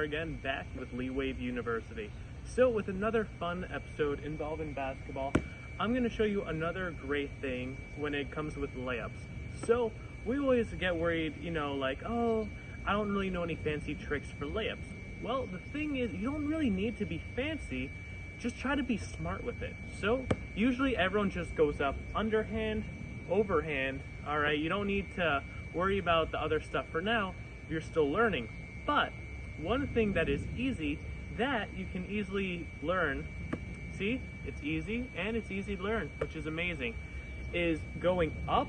again, back with Lee Wave University. So with another fun episode involving basketball, I'm going to show you another great thing when it comes with layups. So we always get worried, like, oh, I don't really know any fancy tricks for layups. Well, the thing is, you don't really need to be fancy, just try to be smart with it. So usually everyone just goes up underhand, overhand, all right? You don't need to worry about the other stuff for now. You're still learning. But one thing that is easy that you can easily learn, see, it's easy and it's easy to learn, which is amazing, is going up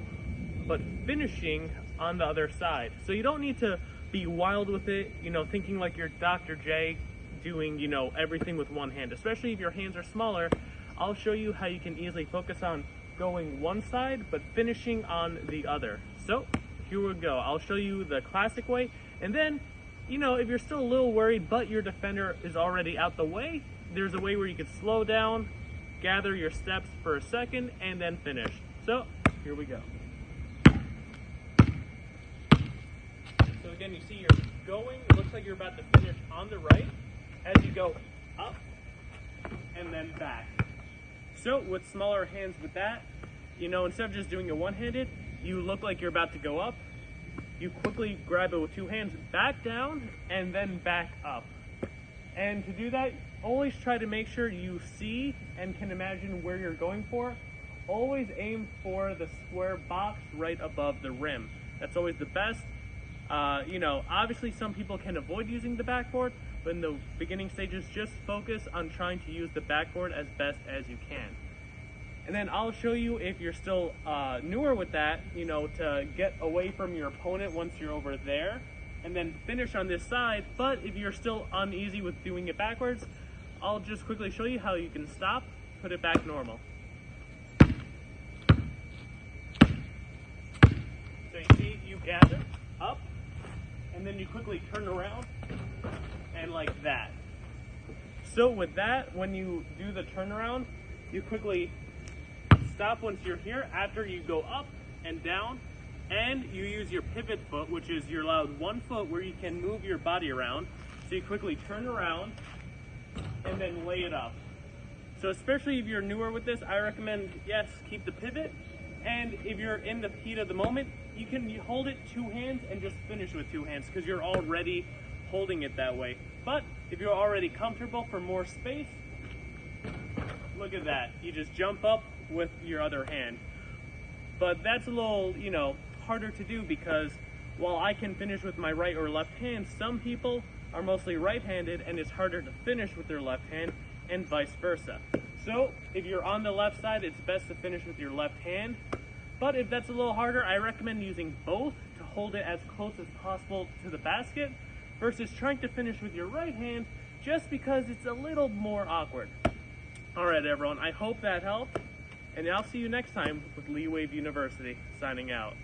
but finishing on the other side. So you don't need to be wild with it, thinking like you're Dr. J doing, everything with one hand, especially if your hands are smaller. I'll show you how you can easily focus on going one side but finishing on the other. So here we go. I'll show you the classic way, and then if you're still a little worried but your defender is already out the way, there's a way where you could slow down, gather your steps for a second, and then finish. So here we go. So again, you see you're going, it looks like you're about to finish on the right as you go up and then back. So with smaller hands with that, instead of just doing it one-handed, you look like you're about to go up. You quickly grab it with two hands, back down, and then back up. And to do that, always try to make sure you see and can imagine where you're going for. Always aim for the square box right above the rim. That's always the best. Obviously some people can avoid using the backboard, but in the beginning stages, just focus on trying to use the backboard as best as you can. And then I'll show you, if you're still newer with that, to get away from your opponent once you're over there, and then finish on this side. But if you're still uneasy with doing it backwards, I'll just quickly show you how you can stop, put it back normal. So you see, you gather up, and then you quickly turn around, and like that. So with that, when you do the turnaround, you quickly stop once you're here after you go up and down, and you use your pivot foot, which is you're allowed one foot where you can move your body around. So you quickly turn around and then lay it up. So especially if you're newer with this, I recommend, yes, keep the pivot. And if you're in the heat of the moment, you can hold it two hands and just finish with two hands because you're already holding it that way. But if you're already comfortable for more space, look at that. You just jump up with your other hand. But that's a little, harder to do because while I can finish with my right or left hand, some people are mostly right-handed and it's harder to finish with their left hand and vice versa. So if you're on the left side, it's best to finish with your left hand. But if that's a little harder, I recommend using both to hold it as close as possible to the basket versus trying to finish with your right hand just because it's a little more awkward. All right, everyone, I hope that helped. And I'll see you next time with Lee Wave University, signing out.